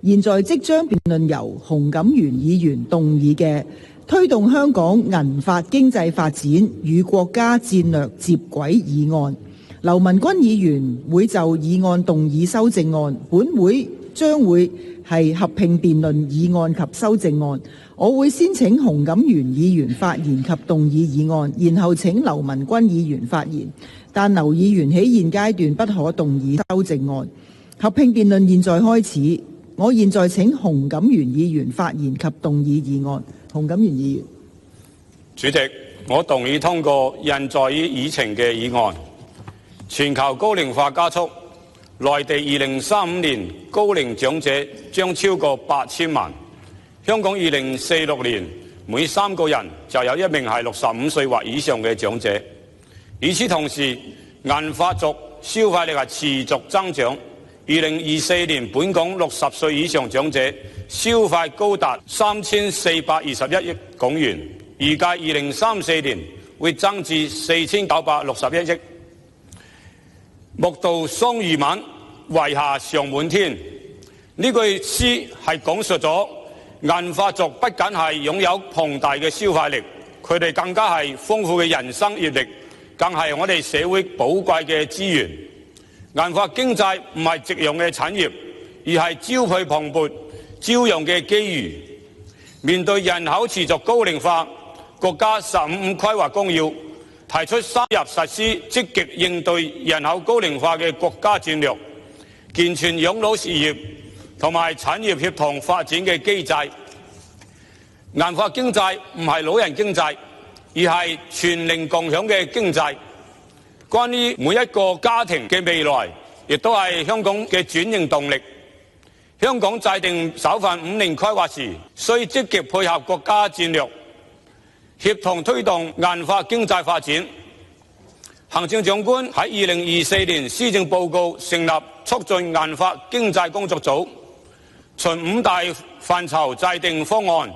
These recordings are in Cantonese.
現在即將辯論由洪錦元議員動議嘅推動香港銀髮經濟發展與國家戰略接軌議案。劉文君議員會就議案動議修正案，本會將會係合併辯論議案及修正案。我會先請洪錦元議員發言及動議議案，然後請劉文君議員發言。但劉議員喺現階段不可動議修正案。合併辯論現在開始。我現在請洪錦元議員發言及動議議案。洪錦元議員，主席，我動議通過印載於議程嘅議案。全球高齡化加速，內地2035年高齡長者將超過8000萬。香港2046年每3個人就有1名係65歲或以上嘅長者。與此同時，銀髮族消費力係持續增長。2024年本港60歲以上長者消費高達3421億港元，預計2034年會增至4961億。莫道雙魚晚，遺下常滿天。呢句詩係講述咗銀髮族不僅係擁有龐大嘅消費力，佢哋更加係豐富嘅人生閱歷，更係我哋社會寶貴嘅資源。銀髮經濟唔係夕陽嘅產業，而係朝氣蓬勃、朝陽嘅機遇。面對人口持續高齡化，國家15規劃綱要提出深入實施積極應對人口高齡化嘅國家戰略，健全養老事業同埋產業協同發展嘅機制。銀髮經濟唔係老人經濟，而係全齡共享嘅經濟。關於每一個家庭嘅未來，亦都係香港嘅轉型動力。香港制定首份5年規劃時，需積極配合國家戰略，協同推動銀髮經濟發展。行政長官喺2024年施政報告成立促進銀髮經濟工作組，循5大範疇制定方案，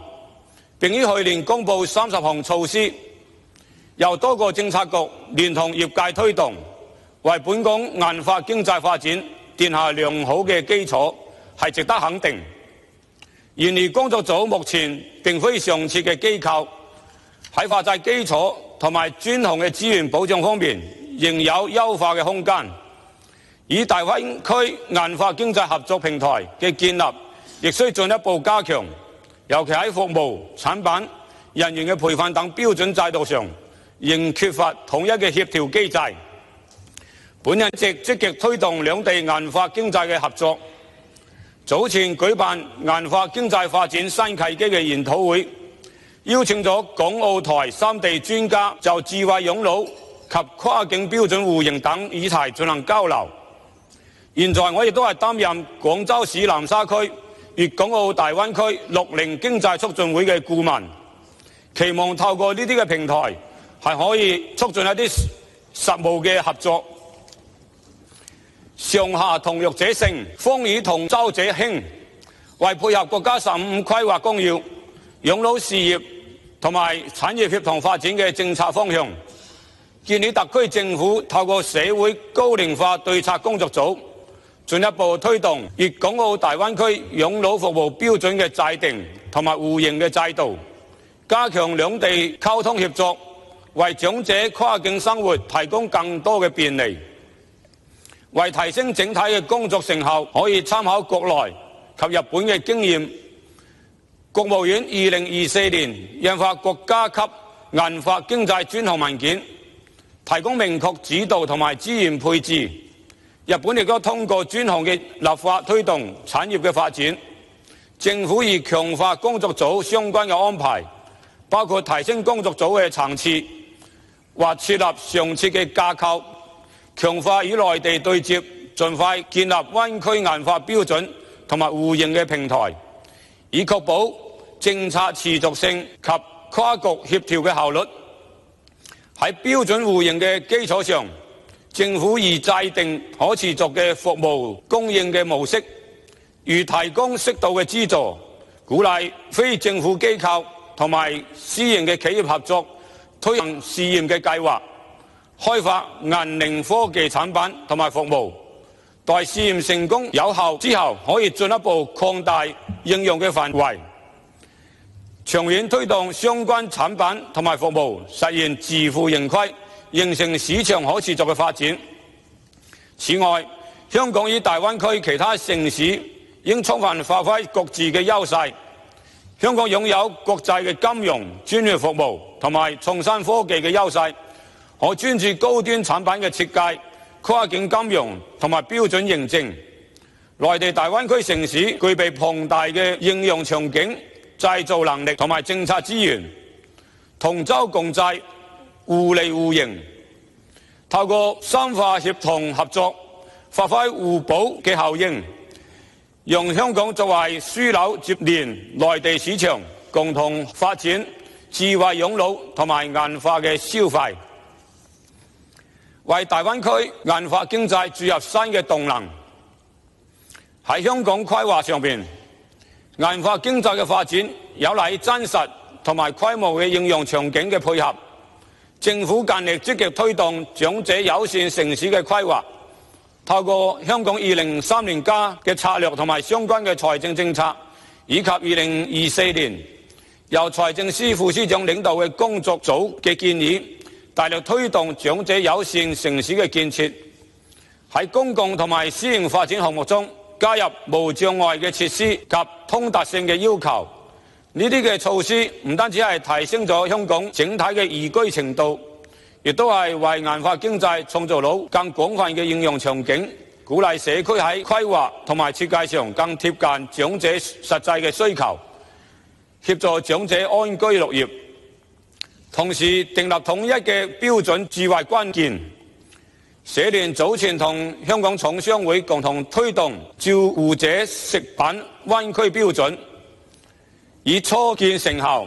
並於去年公布30項措施，由多個政策局聯同業界推動，為本港銀髮經濟發展奠下良好嘅基礎，係值得肯定。然而，工作組目前並非常設嘅機構，喺法制基礎同埋專項嘅資源保障方面，仍有優化嘅空間。以大灣區銀髮經濟合作平台嘅建立，亦需進一步加強，尤其喺服務、產品、人員嘅培訓等標準制度上，仍缺乏統一嘅協調機制。本人直積極推動兩地銀髮經濟嘅合作。早前舉辦銀髮經濟發展新契機嘅研討會，邀請咗港澳台3地專家就智慧養老及跨境標準互認等議題進行交流。現在我亦都係擔任廣州市南沙區粵港澳大灣區60經濟促進會嘅顧問，期望透過呢啲嘅平台，係可以促進一啲實務嘅合作。上下同欲者勝，風雨同舟者興。為配合國家15規劃綱要、養老事業同埋產業協同發展嘅政策方向，建議特區政府透過社會高齡化對策工作組，進一步推動粵港澳大灣區養老服務標準嘅制定同埋互認嘅制度，加強兩地溝通協作，為長者跨境生活提供更多嘅便利。為提升整體嘅工作成效，可以參考國內及日本嘅經驗。國務院2024年印發國家級銀髮經濟專項文件，提供明確指導同埋資源配置。日本亦都通過專項嘅立法推動產業嘅發展。政府已強化工作組相關嘅安排，包括提升工作組嘅層次，或設立常設嘅架構，強化與內地對接，盡快建立灣區銀髮標準同埋互認嘅平台，以確保政策持續性及跨局協調嘅效率。喺標準互認嘅基礎上，政府已制定可持續嘅服務供應嘅模式，如提供適度嘅資助，鼓勵非政府機構同埋私營嘅企業合作，推行試驗嘅計劃，開發銀齡科技產品同埋服務，待試驗成功有效之後，可以進一步擴大應用嘅範圍，長遠推動相關產品同埋服務實現自負盈虧，形成市場可持續嘅發展。此外，香港與大灣區其他城市應充分發揮各自嘅優勢。香港擁有國際嘅金融、專業服務同埋創新科技嘅優勢，可專注高端產品嘅設計、跨境金融同埋標準認證。內地大灣區城市具備龐大嘅應用場景、製造能力同埋政策資源，同舟共濟、互利互贏，透過深化協同合作，發揮互補嘅效應，讓香港作為樞紐接連內地市場，共同發展智慧養老同埋銀發嘅消費，為大灣區銀發經濟注入新嘅動能。喺香港規劃上邊，銀發經濟嘅發展有賴真實同埋規模嘅應用場景嘅配合。政府近力積極推動長者友善城市嘅規劃，透過香港2030+嘅策略同埋相關嘅財政政策，以及2024年由財政司副司長領導嘅工作組嘅建議，大力推動長者友善城市嘅建設，喺公共同埋私營發展項目中加入無障礙嘅設施及通達性嘅要求。呢啲嘅措施唔單止係提升咗香港整體嘅宜居程度，亦都係為銀發經濟創造到更廣泛嘅應用場景，鼓勵社區喺規劃同埋設計上更貼近長者實際嘅需求，協助長者安居樂業。同時訂立統一嘅標準智慧關鍵。社聯早前同香港廠商會共同推動照護者食品灣區標準，已初見成效，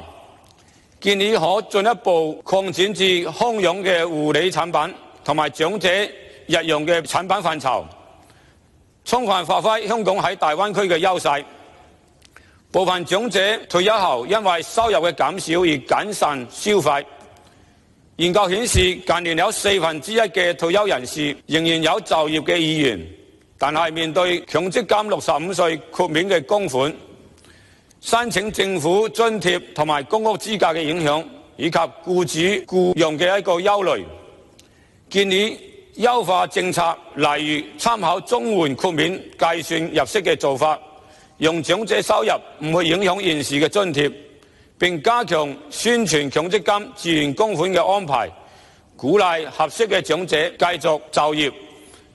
建議可進一步擴展至康養嘅護理產品同埋長者日用嘅產品範疇，充分發揮香港喺大灣區嘅優勢。部分長者退休後因為收入嘅減少而謹慎消費。研究顯示，近年有1/4嘅退休人士仍然有就業嘅意願，但係面對強積金65歲豁免嘅供款、申請政府津貼同埋公屋資格嘅影響，以及僱主僱用嘅一個憂慮，建議優化政策，例如參考綜援豁免計算入息嘅做法，用長者收入唔會影響現時嘅津貼，並加強宣傳強積金自願供款嘅安排，鼓勵合適嘅長者繼續就業，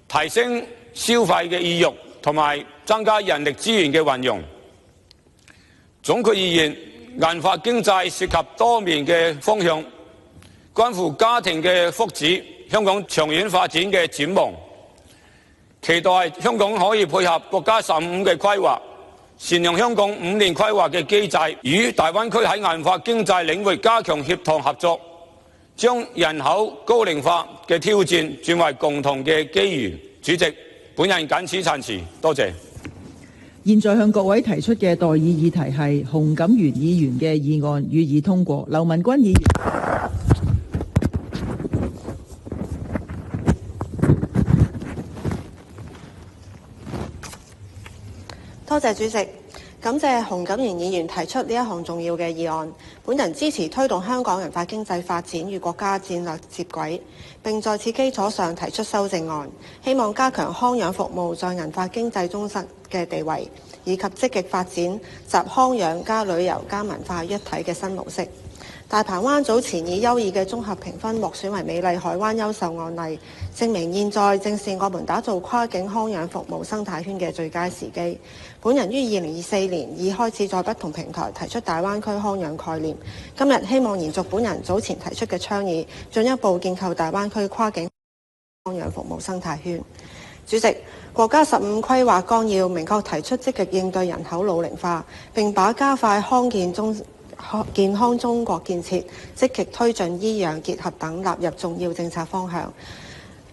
提升消費嘅意欲同埋增加人力資源嘅運用。總括而言，銀發經濟涉及多面嘅方向，關乎家庭嘅福祉、香港長遠發展嘅展望。期待香港可以配合國家15嘅規劃，善用香港5年規劃嘅機制，與大灣區喺銀發經濟領域加強協同合作，將人口高齡化嘅挑戰轉為共同嘅機遇。主席，本人謹此陳辭，多謝。現在向各位提出嘅待議議題係洪錦元議員嘅議案，予以通過。劉文君議員。多謝主席，感謝洪錦元議員提出呢一項重要嘅議案。本人支持推動香港銀發經濟發展與國家戰略接軌，並在此基礎上提出修正案，希望加強康養服務在銀發經濟中心嘅地位，以及積極發展集康養加旅遊加文化一體嘅新模式。大鵬灣早前以優異嘅綜合評分獲選為美麗海灣優秀案例，證明現在正是我們打造跨境康養服務生態圈嘅最佳時機。本人於2024年已開始在不同平台提出大灣區康養概念，今日希望延續本人早前提出嘅倡議，進一步建構大灣區跨境康養服務生態圈。主席，國家15規劃綱要明確提出積極應對人口老齡化，並把加快健康中國建設、積極推進醫養結合等納入重要政策方向。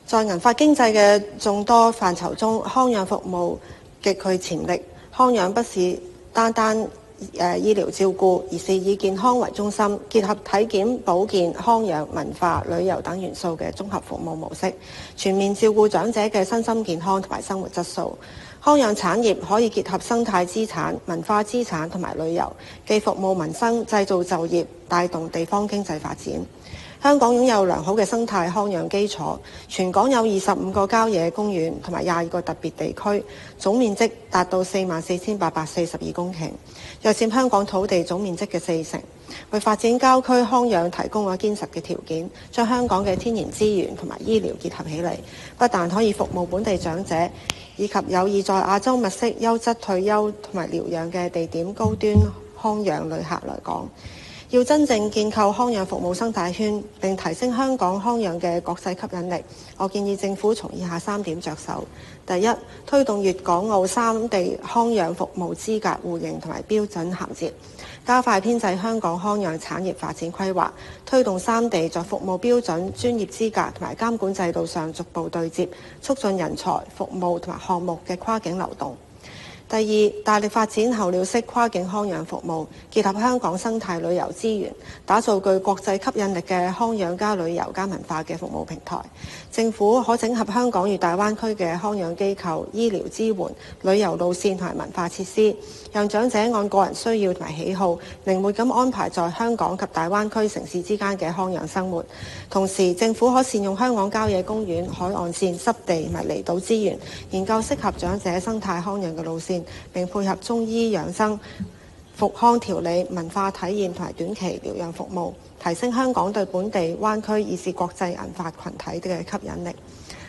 在銀發經濟嘅眾多範疇中，康養服務極具潛力。康養不是單單醫療照顧，而是以健康為中心，結合體檢、保健、康養、文化、旅遊等元素嘅綜合服務模式，全面照顧長者嘅身心健康同埋生活質素。康養產業可以結合生態資產、文化資產同埋旅遊，既服務民生、製造就業，帶動地方經濟發展。香港擁有良好嘅生態康養基礎，全港有25個郊野公園同埋22個特別地區，總面積達到44,842公頃，約佔香港土地總面積嘅40%，為發展郊區康養提供咗堅實嘅條件，將香港嘅天然資源同埋醫療結合起嚟，不但可以服務本地長者，以及有意在亞洲物色優質退休同埋療養嘅地點高端康養旅客來港。要真正建構康養服務生態圈，並提升香港康養嘅國際吸引力，我建議政府從以下3點着手。第一，推動粵港澳3地康養服務資格互認同埋標準銜接，加快編製香港康養產業發展規劃，推動3地在服務標準、專業資格同埋監管制度上逐步對接，促進人才、服務同埋項目嘅跨境流動。第二，大力發展候鳥式跨境康養服務，結合香港生態旅遊資源，打造具國際吸引力嘅康養加旅遊加文化嘅服務平台。政府可整合香港與大灣區嘅康養機構、醫療支援、旅遊路線同埋文化設施，讓長者按個人需要同埋喜好，靈活咁安排在香港及大灣區城市之間嘅康養生活。同時，政府可善用香港郊野公園、海岸線、濕地同埋離島資源，研究適合長者生態康養嘅路線，並配合中醫養生、復康調理、文化體驗同埋短期療養服務，提升香港對本地灣區以至國際銀髮群體嘅吸引力。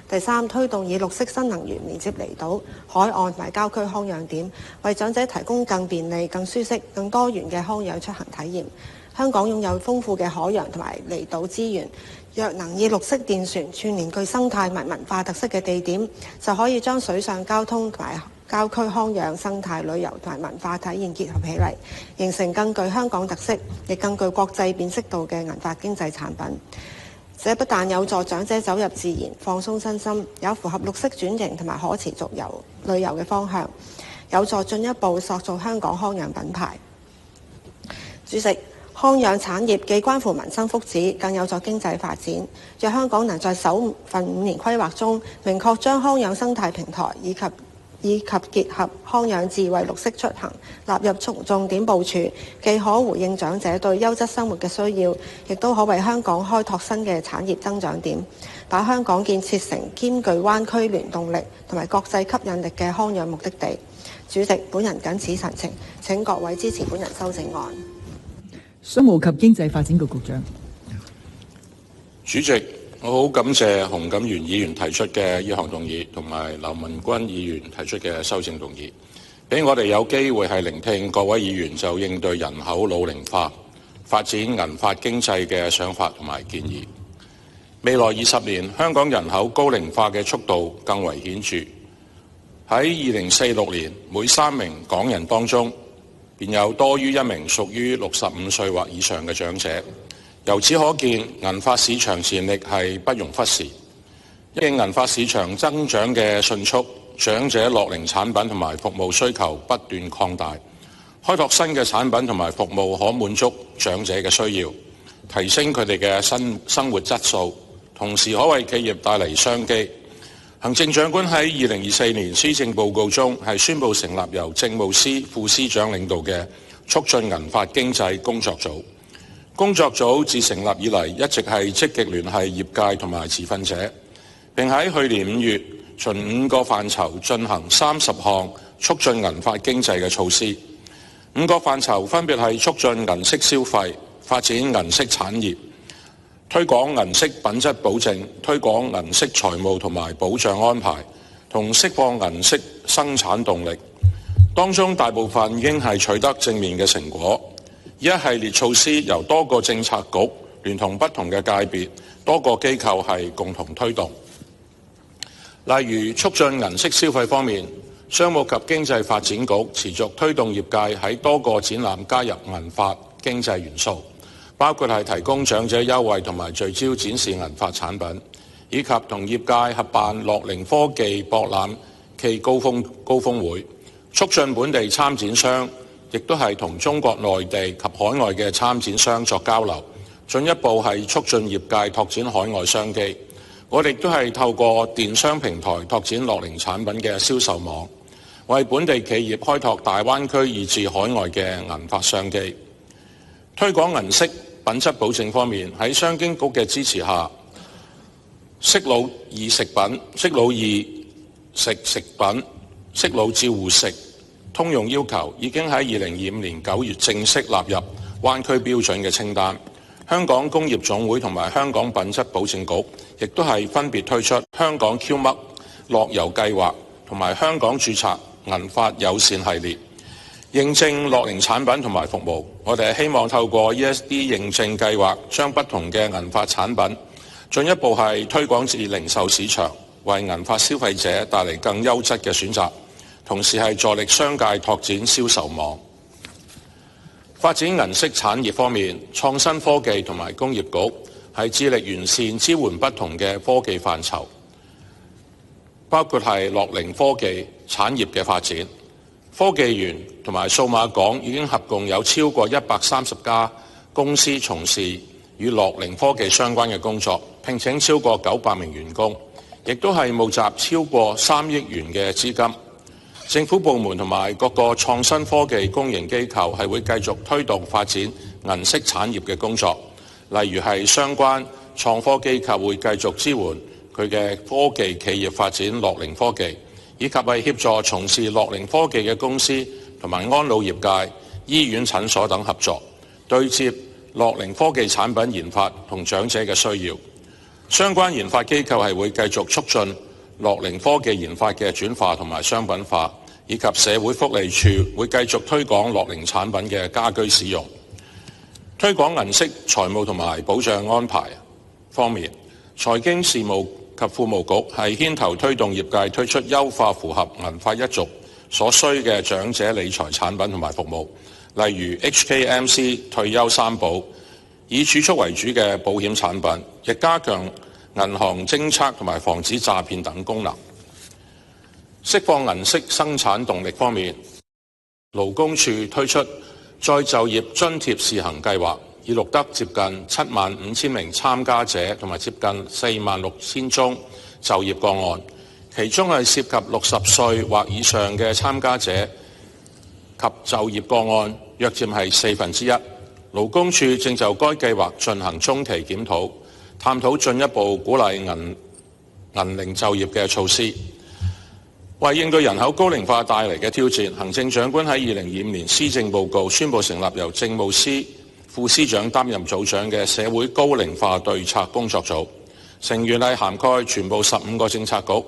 第三，推動以綠色新能源連接離島、海岸同埋郊區康養點，為長者提供更便利、更舒適、更多元嘅康養出行體驗。香港擁有豐富嘅海洋同埋離島資源，若能以綠色電船串連具生態及文化特色嘅地點，就可以將水上交通同埋郊區康養、生態旅遊同埋文化體驗結合起嚟，形成更具香港特色，亦更具國際辨識度嘅銀髮經濟產品。這不但有助長者走入自然、放鬆身心，有符合綠色轉型同埋可持續旅遊嘅方向，有助進一步塑造香港康養品牌。主席，康養產業既關乎民生福祉，更有助經濟發展。若香港能在首份5年規劃中，明確將康養生態平台以及結合康養智慧綠色出行納入重點部署，既可回應長者對優質生活嘅需要，亦都可為香港開拓新嘅產業增長點，把香港建設成兼具灣區聯動力同埋國際吸引力嘅康養目的地。主席，本人謹此陳情，請各位支持本人修正案。商務及經濟發展局局長。主席，我好感謝洪錦元議員提出嘅呢項動議，同埋劉文君議員提出嘅修正動議，俾我哋有機會係聆聽各位議員就應對人口老齡化、發展銀髮經濟嘅想法同埋建議。未來20年，香港人口高齡化嘅速度更為顯著。喺2046年，每3名港人當中，便有多於1名屬於65歲或以上嘅長者。由此可見，銀髮市場潛力係不容忽視。因應銀髮市場增長嘅迅速，長者樂齡產品同埋服務需求不斷擴大，開拓新嘅產品同埋服務可滿足長者嘅需要，提升佢哋嘅生活質素，同時可為企業帶嚟商機。行政長官喺2024年施政報告中係宣布成立由政務司副司長領導嘅促進銀髮經濟工作組。工作組自成立以嚟一直係積極聯繫業界同埋持份者，並喺去年5月循5個範疇進行30項促進銀髮經濟嘅措施。5個範疇分別係促進銀色消費、發展銀色產業、推廣銀色品質保證、推廣銀色財務同埋保障安排，同釋放銀色生產動力。當中大部分已經係取得正面嘅成果。一系列措施由多個政策局聯同不同嘅界別、多個機構係共同推動。例如促進銀色消費方面，商務及經濟發展局持續推動業界喺多個展覽加入銀髮經濟元素，包括係提供長者優惠同埋聚焦展示銀髮產品，以及同業界合辦樂齡科技博覽暨高峰會，促進本地參展商亦都係同中國內地及海外嘅參展商作交流，進一步係促進業界拓展海外商機。我哋亦都係透過電商平台拓展樂齡產品嘅銷售網，為本地企業開拓大灣區以至海外嘅銀發商機。推廣銀飾品質保證方面，喺商經局嘅支持下，適老易食品、適老易食食品、適老照護食通用要求已經喺2025年9月正式納入灣區標準嘅清單。香港工業總會同埋香港品質保證局亦都係分別推出香港 Q 嘜樂遊計劃同埋香港註冊銀發友善系列，認證樂齡產品同埋服務。我哋係希望透過 ESD 認證計劃，將不同嘅銀發產品進一步係推廣至零售市場，為銀發消費者帶嚟更優質嘅選擇，同時係助力商界拓展銷售網。發展銀飾產業方面，創新科技同埋工業局係致力完善支援不同嘅科技範疇，包括係樂齡科技產業嘅發展。科技園同埋數碼港已經合共有超過130家公司從事與樂齡科技相關嘅工作，聘請超過900名員工，亦都係募集超過3億元嘅資金。政府部門同埋各個創新科技公營機構係會繼續推動發展銀飾產業嘅工作，例如係相關創科機構會繼續支援佢嘅科技企業發展樂齡科技，以及係協助從事樂齡科技嘅公司同埋安老業界、醫院診所等合作，對接樂齡科技產品研發同長者嘅需要。相關研發機構係會繼續促進樂齡科技研發嘅轉化同埋商品化，以及社會福利署會繼續推廣樂齡產品嘅家居使用。推廣銀飾財務同埋保障安排方面，財經事務及庫務局係牽頭推動業界推出優化符合銀發一族所需嘅長者理財產品同埋服務，例如 HKMC 退休三保，以儲蓄為主嘅保險產品，亦加強銀行偵測同埋防止詐騙等功能。釋放銀飾生產動力方面，勞工處推出再就業津貼試行計劃，已錄得接近75000名參加者同埋接近46000宗就業個案，其中係涉及60歲或以上嘅參加者及就業個案約佔係1/4。勞工處正就該計劃進行中期檢討，探討進一步鼓勵銀齡就業嘅措施。為應對人口高齡化帶嚟嘅挑戰，行政長官喺2025年施政報告宣布成立由政務司副司長擔任組長嘅社會高齡化對策工作組，成員係涵蓋全部15個政策局，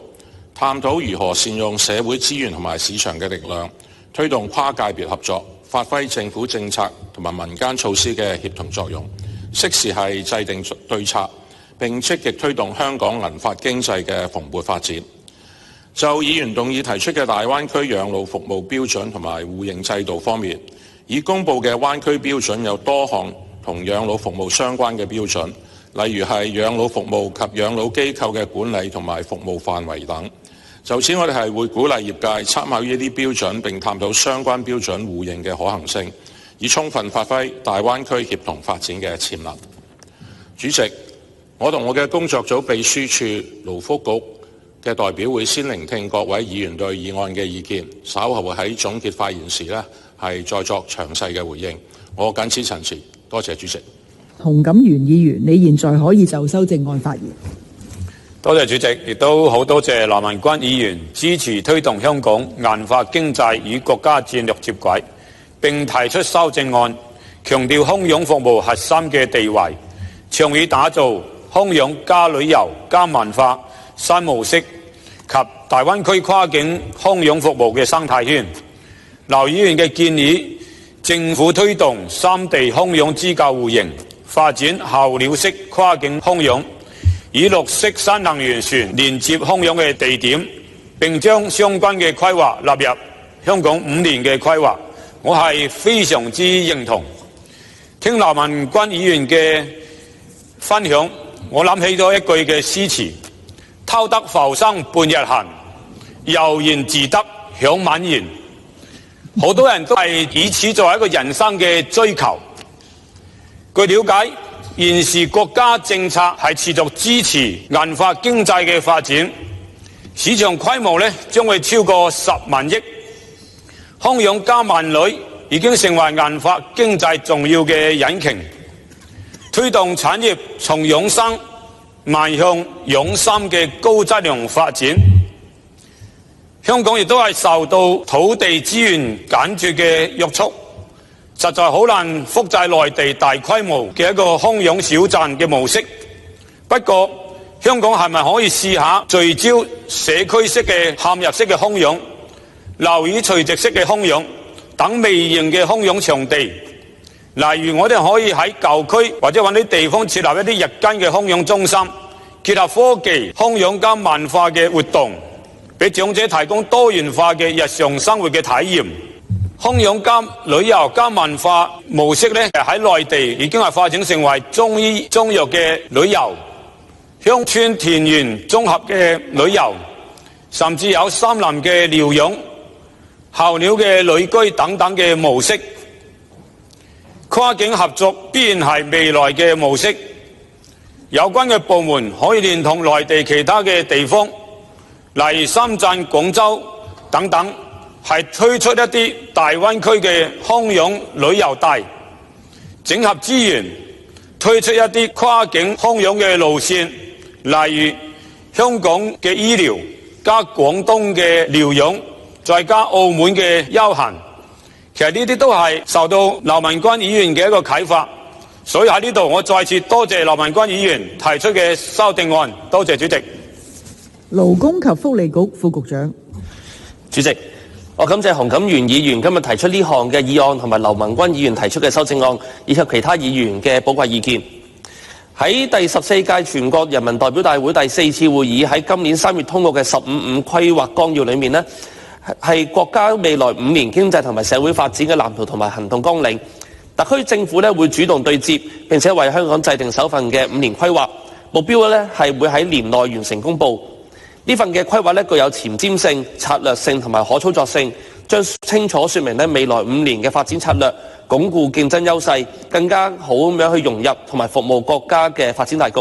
探討如何善用社會資源同埋市場嘅力量，推動跨界別合作，發揮政府政策同埋民間措施嘅協同作用，適時係制定對策，並積極推動香港銀發經濟嘅蓬勃發展。就議員動議提出嘅大灣區養老服務標準同埋互認制度方面，已公布嘅灣區標準有多項同養老服務相關嘅標準，例如係養老服務及養老機構嘅管理同埋服務範圍等。就此，我哋係會鼓勵業界參考呢啲標準，並探討相關標準互認嘅可行性，以充分發揮大灣區協同發展嘅潛能。主席，我同我嘅工作組秘書處勞福局嘅代表會先聆聽各位議員對議案嘅意見，稍後會喺總結發言時係再作詳細嘅回應。我謹此陳辭，多謝主席。洪錦元議員，你現在可以就修正案發言。多謝主席，亦都好多謝劉文軍議員支持推動香港銀發經濟與國家戰略接軌，並提出修正案，強調空養服務核心嘅地位，倡議打造空養加旅遊加文化新模式及大灣區跨境空養服務嘅生態圈。劉議員嘅建議，政府推動三地空養資格互認，發展候鳥式跨境空養，以綠色新能源船連接空養嘅地點，並將相關嘅規劃納入香港5年嘅規劃，我係非常之認同。聽劉文軍議員嘅分享，我諗起咗一句嘅詩詞：偷得浮生半日閒，悠然自得享晚年。好多人都係以此作為一個人生嘅追求。據了解，現時國家政策係持續支持銀髮經濟嘅發展，市場規模將會超過10萬億。康養加萬旅已經成為銀髮經濟重要嘅引擎，推動產業從養生邁向養生嘅高質量發展。香港亦都係受到土地資源緊絀嘅約束，實在好難複製內地大規模嘅一個康養小鎮嘅模式。不過，香港係咪可以試下聚焦社區式嘅嵌入式嘅康養、樓宇垂直式嘅康養等微型嘅康養場地？例如，我哋可以喺舊區或者揾啲地方設立一啲日間嘅康養中心，結合科技、康養加文化嘅活動，俾長者提供多元化嘅日常生活嘅體驗。康養加旅遊加文化模式喺內地已經係發展成為中醫中藥嘅旅遊、鄉村田園綜合嘅旅遊，甚至有森林嘅療養、候鳥嘅旅居等等嘅模式。跨境合作必然係未來嘅模式。有關嘅部門可以連同內地其他嘅地方，例如深圳、廣州等等，係推出一啲大灣區嘅康養旅遊帶，整合資源，推出一啲跨境康養嘅路線，例如香港嘅醫療加廣東嘅療養，再加澳門嘅休閒。其實呢啲都係受到劉文君議員嘅一個啟發，所以喺呢度我再次多謝劉文君議員提出嘅修訂案，多謝主席。勞工及福利局副局長。主席，我感謝洪錦元議員今日提出呢項嘅議案，同埋劉文君議員提出嘅修正案，以及其他議員嘅寶貴意見。喺第14屆全國人民代表大會第4次會議喺今年3月通過嘅15規劃綱要裏面呢，係國家未來5年經濟同埋社會發展嘅藍圖同埋行動綱領。特區政府會主動對接，並且為香港制定首份嘅5年規劃，目標係會喺年內完成公佈。呢份嘅規劃具有前瞻性、策略性同埋可操作性，將清楚説明未來5年嘅發展策略，鞏固競爭優勢，更加好咁樣去融入同埋服務國家嘅發展大局。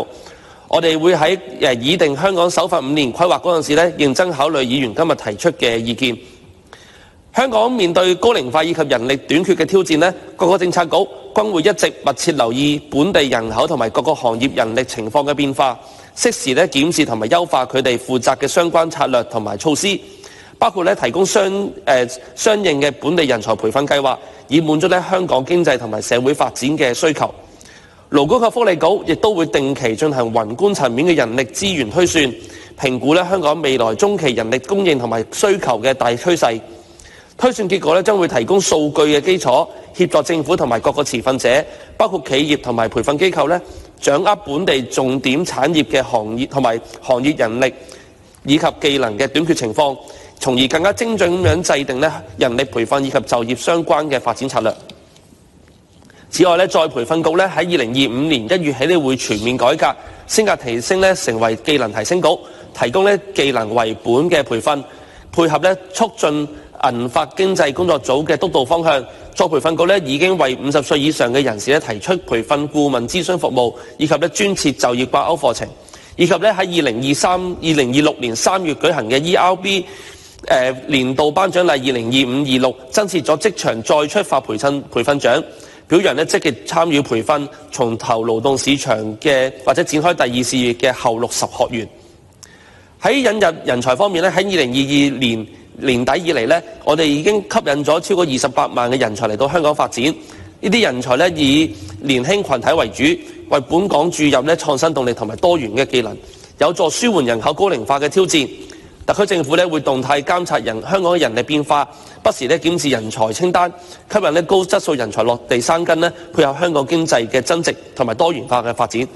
我哋會喺擬定香港首份5年規劃嗰陣時認真考慮議員今日提出嘅意見。香港面對高齡化以及人力短缺嘅挑戰，各個政策局均會一直密切留意本地人口同埋各個行業人力情況嘅變化，適時檢視同埋優化佢哋負責嘅相關策略同埋措施，包括提供相應嘅本地人才培訓計劃，以滿足香港經濟同埋社會發展嘅需求。勞工及福利局亦都會定期進行宏觀層面嘅人力資源推算，評估香港未來中期人力供應同埋需求嘅大趨勢。推算結果將會提供數據嘅基礎，協助政府同埋各個持份者，包括企業同埋培訓機構掌握本地重點產業嘅行業同埋行業人力以及技能嘅短缺情況，從而更加精準咁樣制定人力培訓以及就業相關嘅發展策略。此外，再培訓局喺2025年1月起會全面改革，升格提升成為技能提升局，提供技能為本嘅培訓，配合促進銀髮經濟工作組嘅督導方向。再培訓局已經為50歲以上嘅人士提出培訓顧問諮詢服務，以及專設就業掛鈎課程，以及喺2026年3月舉行嘅 ERB 年度頒獎禮2025-26增設咗職場再出發培訓獎，表揚積極參與培訓、重投勞動市場嘅或者展開第二事業嘅後60學員。喺引入人才方面喺2022年年底以嚟我哋已經吸引咗超過28萬嘅人才嚟到香港發展。呢啲人才以年輕群體為主，為本港注入創新動力同埋多元嘅技能，有助舒緩人口高齡化嘅挑戰。特區政府會動態監察香港嘅人力變化，不時檢視人才清單，吸引高質素人才落地生根，配合香港經濟嘅增值同埋多元化嘅發展。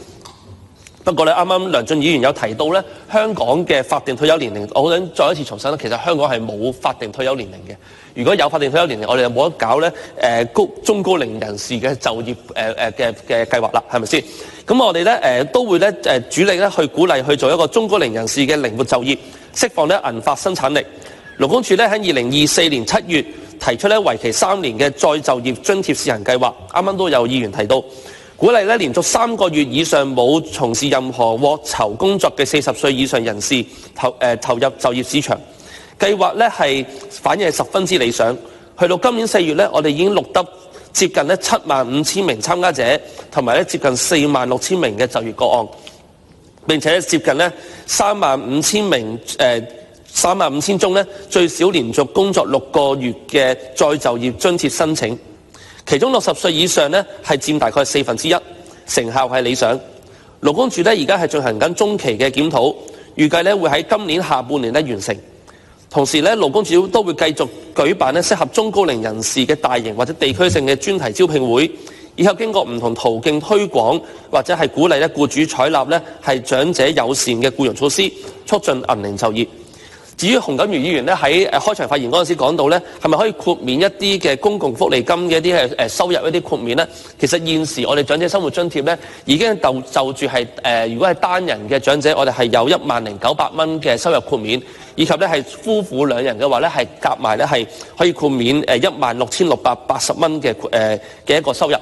不過啱啱梁俊議員有提到香港嘅法定退休年齡，我想再一次重申其實香港係冇法定退休年齡嘅。如果有法定退休年齡，我哋就冇得搞中高齡人士嘅就業嘅計劃啦，係咪先？咁我哋都會主力去鼓勵去做一個中高齡人士嘅靈活就業，釋放銀髮生產力。勞工處喺2024年7月提出咧為期3年嘅再就業津貼試行計劃，啱啱都有議員提到，鼓勵咧連續3個月以上冇從事任何獲酬工作嘅40歲以上人士投入就業市場。計劃咧係反應係十分之理想，去到今年4月咧，我哋已經錄得接近75000名參加者，同埋接近46000名嘅就業個案，並且接近35000名35000宗最少連續工作6個月嘅再就業津貼申請，其中60歲以上係佔大概1/4，成效係理想。勞工處而家係進行緊中期嘅檢討，預計會喺今年下半年完成。同時勞工處都會繼續舉辦適合中高齡人士嘅大型或者地區性嘅專題招聘會，以及經過唔同途徑推廣或者係鼓勵僱主採納係長者友善嘅僱傭措施，促進銀齡就業。至於洪錦余議員喺開場發言嗰陣時講到係咪可以豁免一啲嘅公共福利金嘅一啲收入一啲豁免呢？其實現時我哋長者生活津貼已經就住係如果係單人嘅長者，我哋係有10900蚊嘅收入豁免，以及係夫婦兩人嘅話係夾埋係可以豁免16680蚊嘅一個收入。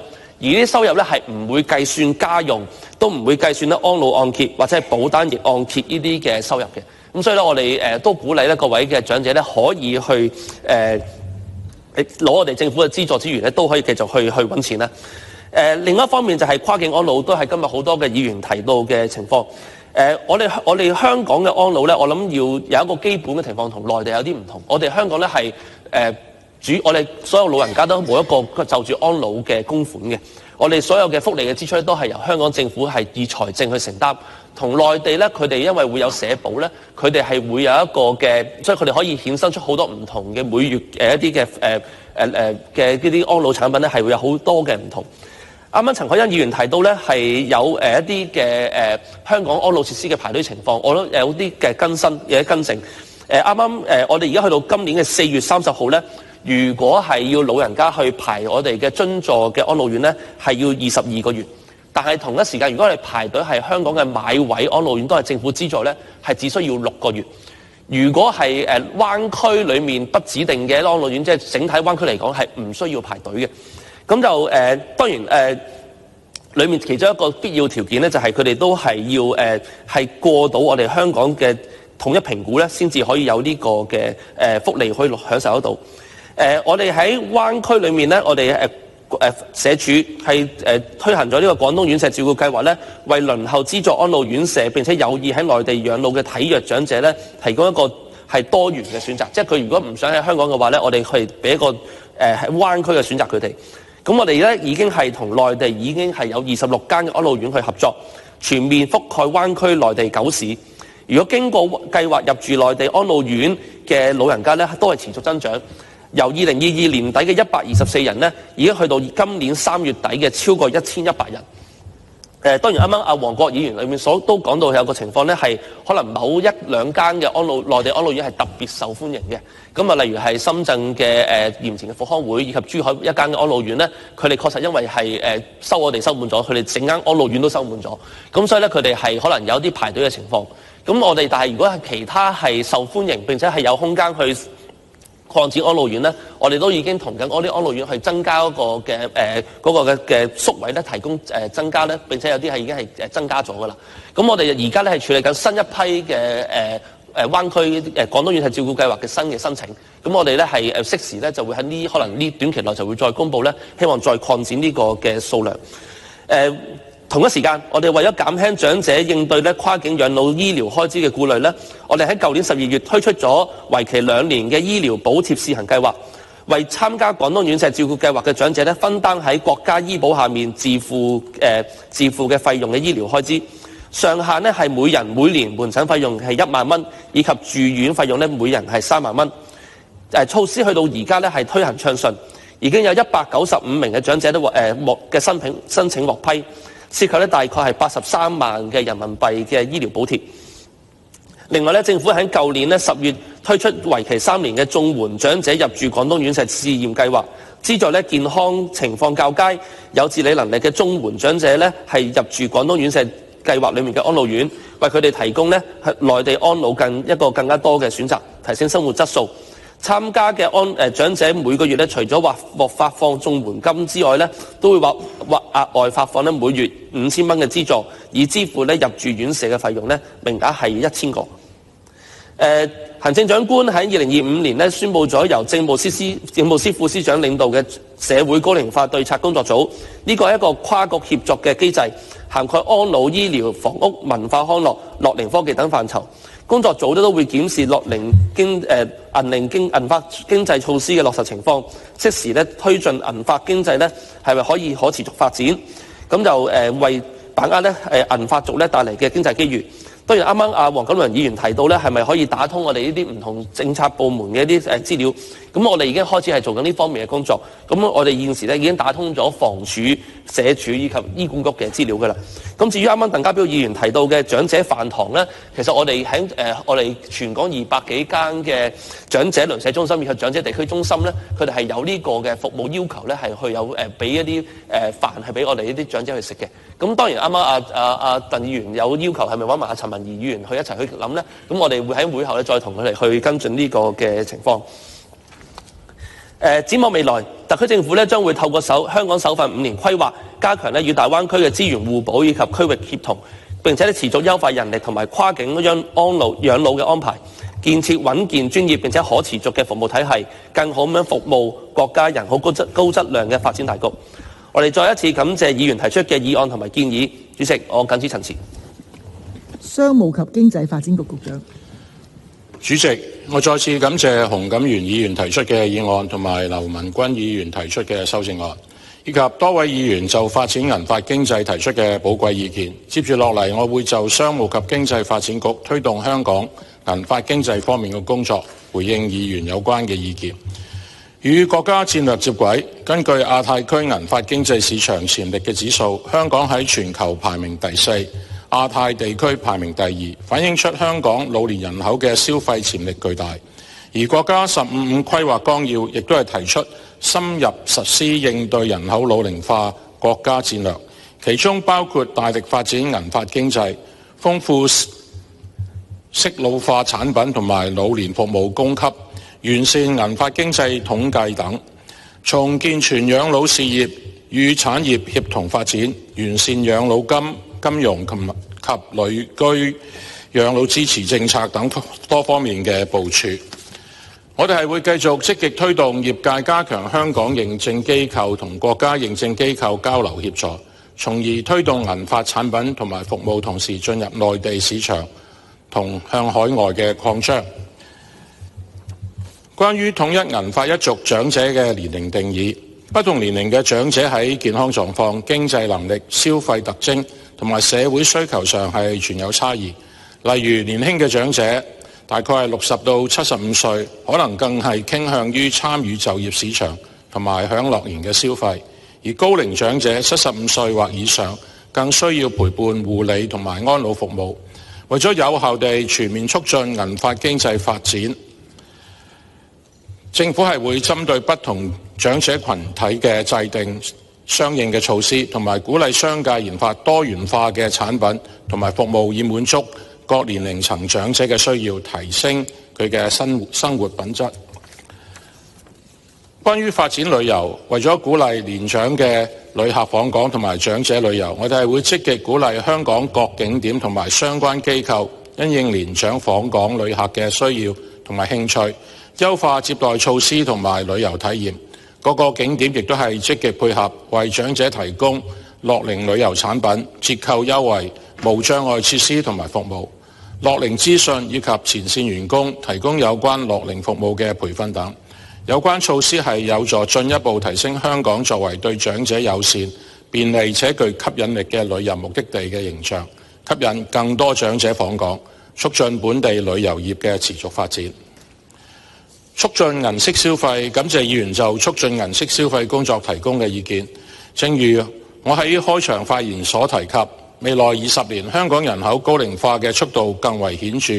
而呢啲收入係唔會計算家用，都唔會計算安老按揭或者係保單逆按揭呢啲嘅收入嘅。咁所以我哋都鼓勵各位嘅長者可以去攞我哋政府嘅資助之餘都可以繼續去揾錢啦。另一方面就係跨境安老，都係今日好多嘅議員提到嘅情況。我哋香港嘅安老我諗要有一個基本嘅情況同內地有啲唔同。我哋香港係我哋所有老人家都冇一個就住安老嘅供款嘅，我哋所有嘅福利嘅支出都係由香港政府係以財政去承擔。同內地佢哋因為會有社保佢哋係會有一個嘅，所以佢哋可以衍生出好多唔同嘅每月一啲嘅嘅呢啲安老產品係會有好多嘅唔同。啱啱陳凱欣議員提到係有一啲嘅香港安老設施嘅排隊情況，我都有啲嘅更新有啲更正。啱啱我哋而家去到今年嘅4月30號如果係要老人家去排我哋嘅津助嘅安老院係要22個月。但係同一時間，如果你排隊係香港嘅買位安老院都係政府資助係只需要6個月。如果係灣區裡面不指定嘅安老院，即係整體灣區嚟講係唔需要排隊嘅。咁就當然裡面其中一個必要條件就係佢哋都係要係過到我哋香港嘅統一評估先至可以有呢個嘅福利可以享受得到。我哋喺灣區裡面我哋社署係推行咗呢個廣東院舍照顧計劃為輪候資助安老院舍並且有意喺內地養老嘅體弱長者提供一個係多元嘅選擇，即係佢如果唔想喺香港嘅話我哋係俾一個喺灣區嘅選擇佢哋。咁我哋已經係同內地已經係有26間嘅安老院去合作，全面覆蓋灣區內地9市。如果經過計劃入住內地安老院嘅老人家都係持續增長。由2022年底嘅124人已經去到今年3月底嘅超過1100人。當然啱啱黃國議員裏面都講到有個情況係可能某1兩間嘅內地安老院係特別受歡迎嘅。咁例如係深圳嘅鹽田嘅復康會以及珠海一間嘅安老院佢哋確實因為係收我哋收滿咗，佢哋整間安老院都收滿咗。咁所以佢哋係可能有啲排隊嘅情況。咁我哋但係如果係其他係受歡迎並且係有空間去擴展安老院我哋都已經同緊嗰啲安老院去增加嗰個嘅宿位提供增加並且有啲係已經係增加咗噶啦。咁我哋而家係處理緊新一批嘅灣區廣東院舍照顧計劃嘅新嘅申請。咁我哋係適時就會喺可能呢短期內就會再公布希望再擴展呢個嘅數量。同一時間，我哋為咗減輕長者應對跨境養老醫療開支嘅顧慮我哋喺舊年12月推出咗為期2年嘅醫療補貼試行計劃，為參加廣東院舍照顧計劃嘅長者分擔喺國家醫保下面自付嘅費用嘅醫療開支，上限係每人每年門診費用係1萬蚊，以及住院費用每人係3萬蚊。措施去到而家係推行暢順，已經有195名嘅長者都嘅申請獲批。涉及大概係83萬嘅人民幣嘅醫療補貼。另外政府喺舊年10月推出為期3年嘅綜援長者入住廣東院舍試驗計劃，資助健康情況較佳、有自理能力嘅綜援長者係入住廣東院舍計劃裡面嘅安老院，為佢哋提供內地安老一個更加多嘅選擇，提升生活質素。參加嘅長者每個月咧，除咗獲發放綜援金之外咧，都會或額外發放咧每月5000蚊嘅資助，以支付咧入住院舍嘅費用咧，名額係1000個。行政長官喺2025年咧宣布咗由政務司副司長領導嘅社會高齡化對策工作組，呢個係一個跨局協作嘅機制，涵蓋安老、醫療、房屋、文化康樂、樂齡科技等範疇。工作組都會檢視樂齡銀髮經濟措施嘅落實情況，適時咧推進銀髮經濟咧係咪可以可持續發展，咁就為把握咧銀髮族咧帶嚟嘅經濟機遇。當然啱啱黃錦良議員提到咧，係咪可以打通我哋呢啲唔同政策部門嘅一啲資料？咁我哋已經開始係做緊呢方面嘅工作。咁我哋現時咧已經打通咗房署、社署以及醫管局嘅資料㗎啦。咁至於啱啱鄧家彪議員提到嘅長者飯堂咧，其實我哋喺我哋全港200幾間嘅長者鄰舍中心以及長者地區中心咧，佢哋係有呢個嘅服務要求咧，係去有俾一啲飯係俾我哋呢啲長者去食嘅。咁當然啱啱鄧議員有要求係咪揾埋陳文儀議員去一齊去諗咧？咁我哋會喺會後咧再同佢哋去跟進呢個嘅情況。展望未來，特區政府咧將會透過香港首份5年規劃，加強咧與大灣區嘅資源互補以及區域協同，並且持續優化人力同埋跨境養老嘅安排，建設穩健專業並且可持續嘅服務體系，更好咁樣服務國家人口高質量嘅發展大局。我哋再一次感謝議員提出嘅議案同埋建議。主席，我謹此陳辭。商務及經濟發展局局長。主席，我再次感謝洪錦元議員提出嘅議案同埋劉文君議員提出嘅修正案，以及多位議員就發展銀髮經濟提出嘅寶貴意見。接住落嚟，我會就商務及經濟發展局推動香港銀髮經濟方面嘅工作，回應議員有關嘅意見。與國家戰略接軌，根據亞太區銀髮經濟市場潛力嘅指數，香港喺全球排名第4，亞太地區排名第2，反映出香港老年人口嘅消費潛力巨大。而國家15規劃綱要亦都係提出深入實施應對人口老齡化國家戰略，其中包括大力發展銀髮經濟、豐富適老化產品同埋老年服務供給、完善銀髮經濟統計等，從健全養老事業與產業協同發展，完善養老金融及旅居養老支持政策等多方面嘅部署。我哋係會繼續積極推動業界加強香港認證機構同國家認證機構交流協助，從而推動銀髮產品同埋服務同時進入內地市場同向海外嘅擴張。關於統一銀髮一族長者嘅年齡定義，不同年齡嘅長者喺健康狀況、經濟能力、消費特徵同埋社會需求上係存有差異。例如年輕嘅長者大概係60到75歲，可能更係傾向於參與就業市場同埋享樂年嘅消費；而高齡長者75歲或以上，更需要陪伴護理同埋安老服務。為咗有效地全面促進銀髮經濟發展，政府係會針對不同長者群體嘅制定相應嘅措施，同埋鼓勵商界研發多元化嘅產品同埋服務，以滿足各年齡層長者嘅需要，提升佢嘅生活品質。關於發展旅遊，為咗鼓勵年長嘅旅客訪港同埋長者旅遊，我哋係會積極鼓勵香港各景點同埋相關機構因應年長訪港旅客嘅需要同埋興趣，優化接待措施同埋旅遊體驗。各個景點亦都係積極配合，為長者提供樂齡旅遊產品、折扣優惠、無障礙設施同埋服務、樂齡資訊以及前線員工提供有關樂齡服務嘅培訓等。有關措施係有助進一步提升香港作為對長者友善、便利且具吸引力嘅旅遊目的地嘅形象，吸引更多長者訪港，促進本地旅遊業嘅持續發展。促進銀色消費，感謝議員就促進銀色消費工作提供嘅意見。正如我喺開場發言所提及，未來20年香港人口高齡化嘅速度更為顯著。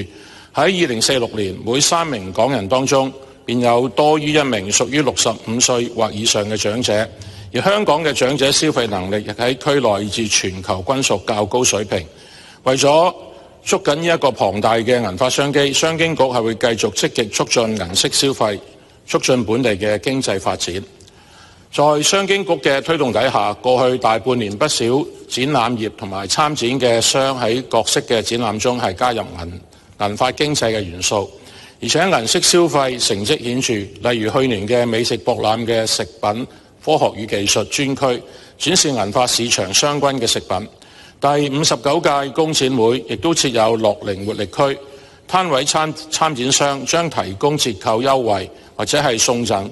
喺2046年，每3名港人當中便有多於1名屬於65歲或以上嘅長者，而香港嘅長者消費能力亦喺區內以至全球均屬較高水平。為咗捉緊呢一個龐大嘅銀發商機，商經局係會繼續積極促進銀色消費，促進本地嘅經濟發展。在商經局嘅推動底下，過去大半年不少展覽業同埋參展嘅商喺各式嘅展覽中係加入銀發經濟嘅元素，而且銀色消費成績顯著。例如去年嘅美食博覽嘅食品科學與技術專區展示銀發市場相關嘅食品。第59屆工展會亦都設有樂齡活力區，攤位參展商將提供折扣優惠或者係送贈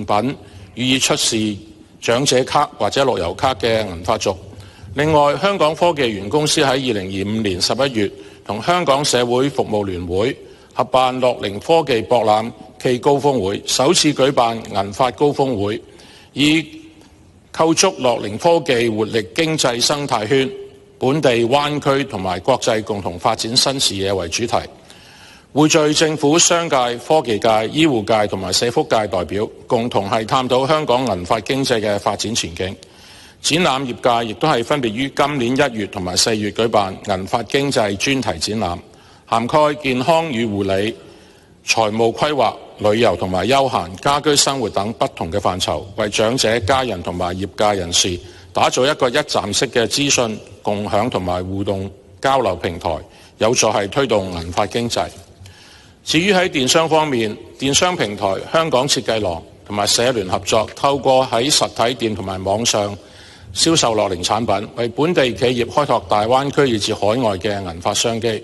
品，予以出示長者卡或者樂悠卡嘅銀發族。另外，香港科技園公司喺2025年11月同香港社會服務聯會合辦樂齡科技博覽暨高峰會，首次舉辦銀發高峰會，以構築樂齡科技活力經濟生態圈、本地灣區同埋國際共同發展新視野為主題，匯聚政府、商界、科技界、醫護界同埋社福界代表，共同係探討香港銀發經濟嘅發展前景。展覽業界亦都係分別於今年1月同埋4月舉辦銀發經濟專題展覽，涵蓋健康與護理、財務規劃、旅遊同埋休閒、家居生活等不同嘅範疇，為長者、家人同埋業界人士打造一個一站式嘅資訊共享同埋互動交流平台，有助係推動銀發經濟。至於喺電商方面，電商平台香港設計廊同埋社聯合作，透過喺實體店同埋網上銷售樂齡產品，為本地企業開拓大灣區以至海外嘅銀發商機。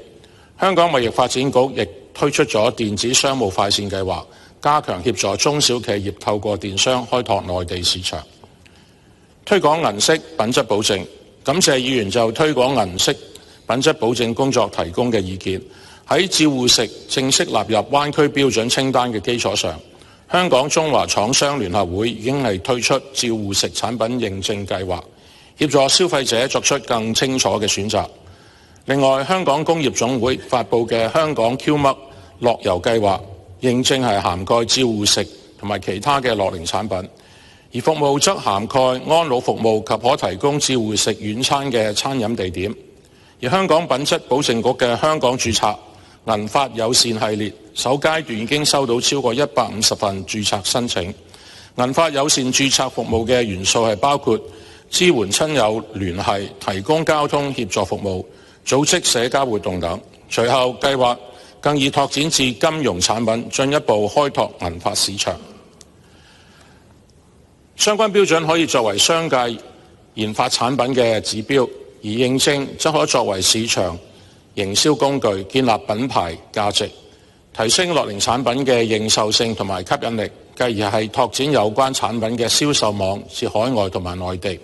香港貿易發展局亦推出咗電子商務快線計劃，加強協助中小企業透過電商開拓內地市場。推廣銀色品質保證，感謝議員就推廣銀色品質保證工作提供嘅意見。喺照護食正式納入灣區標準清單嘅基礎上，香港中華廠商聯合會已經係推出照護食產品認證計劃，協助消費者作出更清楚嘅選擇。另外，香港工業總會發布嘅香港 Q 嘜樂悠計劃認證係涵蓋照護食同埋其他嘅樂齡產品，而服務則涵蓋安老服務及可提供照護食軟餐嘅餐飲地點。而香港品質保證局嘅香港註冊銀發友善系列首階段已經收到超過150份註冊申請。銀發友善註冊服務嘅元素係包括支援親友聯繫、提供交通協助服務、組織社交活動等。隨後計劃更已拓展至金融產品，進一步開拓銀發市場。相關標準可以作為商界研發產品嘅指標，而認證則可作為市場營銷工具，建立品牌價值，提升樂齡產品嘅認受性同埋吸引力，繼而係拓展有關產品嘅銷售網至海外同埋內地。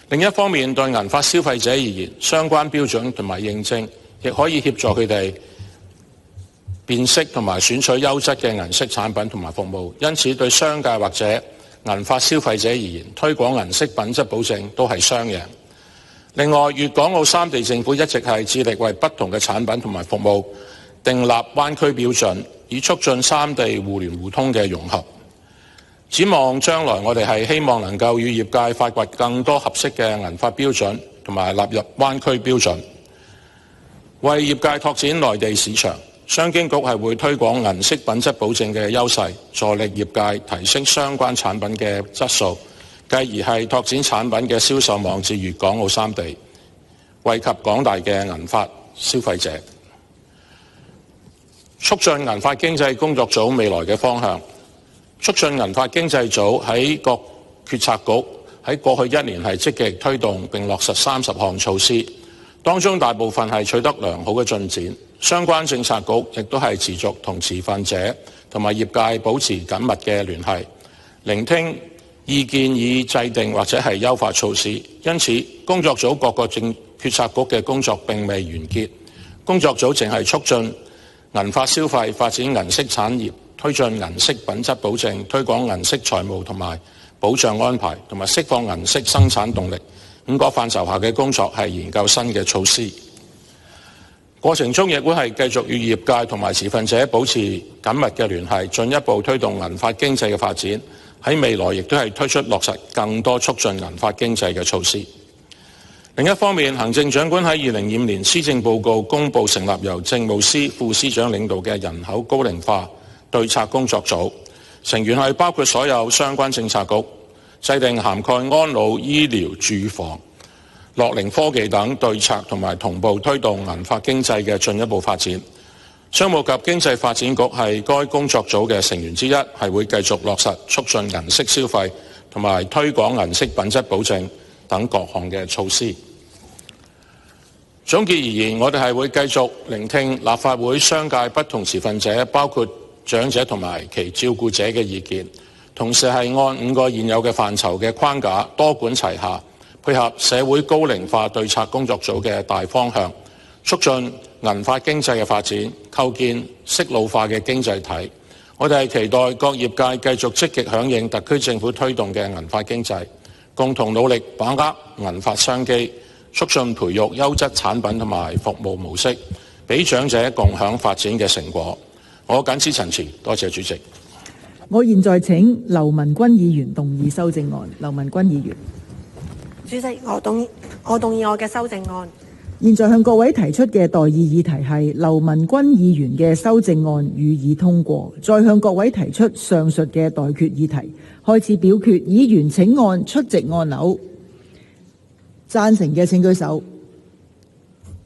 另一方面，對銀發消費者而言，相關標準同埋認證亦可以協助佢哋辨識同埋選取優質嘅銀色產品同埋服務。因此，對商界或者銀發消費者而言，推廣銀色品質保證都係雙贏。另外，粵港澳三地政府一直係致力為不同嘅產品同埋服務訂立灣區標準，以促進三地互聯互通嘅融合。展望將來，我哋係希望能夠與業界發掘更多合適嘅銀發標準，同埋納入灣區標準，為業界拓展內地市場。商經局係會推廣銀色品質保證嘅優勢，助力業界提升相關產品嘅質素，繼而係拓展產品嘅銷售網至粵港澳三地，惠及廣大嘅銀發消費者。促進銀發經濟工作組未來嘅方向，促進銀發經濟組喺各決策局喺過去1年係積極推動並落實30項措施，當中大部分係取得良好嘅進展。相關政策局亦都係持續同持份者同埋業界保持緊密嘅聯繫，聆聽意見以制定或者係優化措施。因此，工作組各個決策局嘅工作並未完結，工作組淨係促進銀發消費、發展銀色產業、推進銀色品質保證、推廣銀色財務同埋保障安排，同埋釋放銀色生產動力5個範疇下嘅工作係研究新嘅措施。過程中亦會係繼續與業界同埋持份者保持緊密嘅聯繫，進一步推動銀發經濟嘅發展。喺未來亦都係推出落實更多促進銀發經濟嘅措施。另一方面，行政長官喺2025年施政報告公布成立由政務司副司長領導嘅人口高齡化對策工作組，成員係包括所有相關政策局，制定涵蓋安老、醫療、住房、樂齡科技等對策，同埋同步推動銀髮經濟嘅進一步發展。商務及經濟發展局係該工作組嘅成員之一，係會繼續落實促進銀色消費同埋推廣銀色品質保證等各項嘅措施。總結而言，我哋係會繼續聆聽立法會商界不同持份者，包括長者同埋其照顧者嘅意見，同時係按5個現有嘅範疇嘅框架，多管齊下，配合社會高齡化對策工作組嘅大方向，促進銀髮經濟嘅發展，構建適老化嘅經濟體。我哋係期待各業界繼續積極響應特區政府推動嘅銀髮經濟，共同努力把握銀髮商機，促進培育優質產品同埋服務模式，俾長者共享發展嘅成果。我謹此陳辭，多謝主席。我現在請劉文君議員動議修正案。劉文君議員，主席，我動議我嘅修正案。現在向各位提出嘅待議議題係劉文君議員嘅修正案，予以通過。再向各位提出上述嘅待決議題。開始表決，議員請按出席按鈕。贊成嘅請舉手，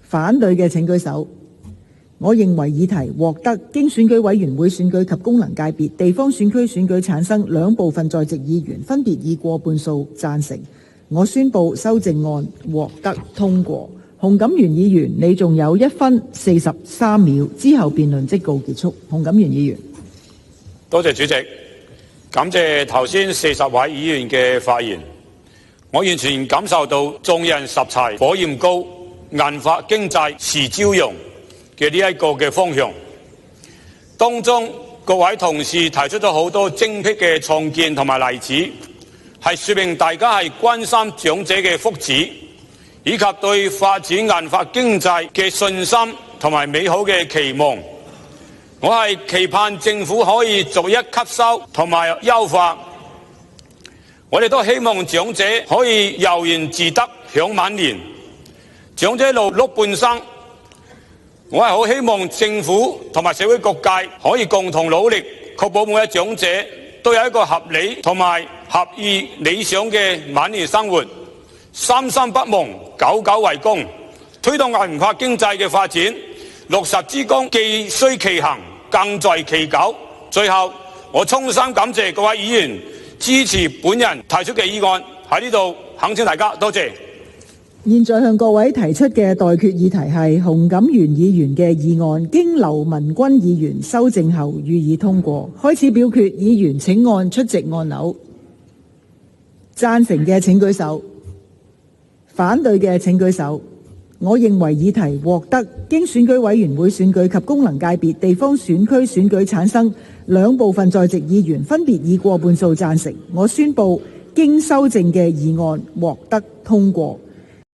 反對嘅請舉手。我認為議題獲得經選舉委員會選舉及功能界別地方選區選舉產生兩部分在席議員分別以過半數贊成。我宣布修正案獲得通過。洪錦元議員，你仲有1分43秒，之後辯論即告結束。洪錦元議員，多謝主席，感謝頭先40位議員嘅發言。我完全感受到眾人拾柴火焰高，銀髮經濟持朝陽嘅呢一個嘅方向。當中各位同事提出咗好多精闢嘅創建同埋例子，係說明大家係關心長者嘅福祉，以及對發展銀髮經濟嘅信心同埋美好嘅期望。我係期盼政府可以逐一吸收同埋優化。我哋都希望長者可以悠然自得享晚年。長者勞碌半生，我係好希望政府同埋社會各界可以共同努力，確保每一長者都有一個合理同埋合意理想嘅晚年生活。三心不忘，久久為功，推動銀髮經濟嘅發展。落實之功，既需其行，更在其久。最後，我衷心感謝各位議員支持本人提出嘅議案，喺呢度懇請大家多謝。現在向各位提出嘅待決議題係洪錦元議員嘅議案，經劉文君議員修正後予以通過。開始表決，議員請按出席按鈕。贊成嘅請舉手，反對嘅請舉手。我認為議題獲得經選舉委員會選舉及功能界別地方選區選舉產生兩部分在席議員分別以過半數贊成。我宣布經修正嘅議案獲得通過。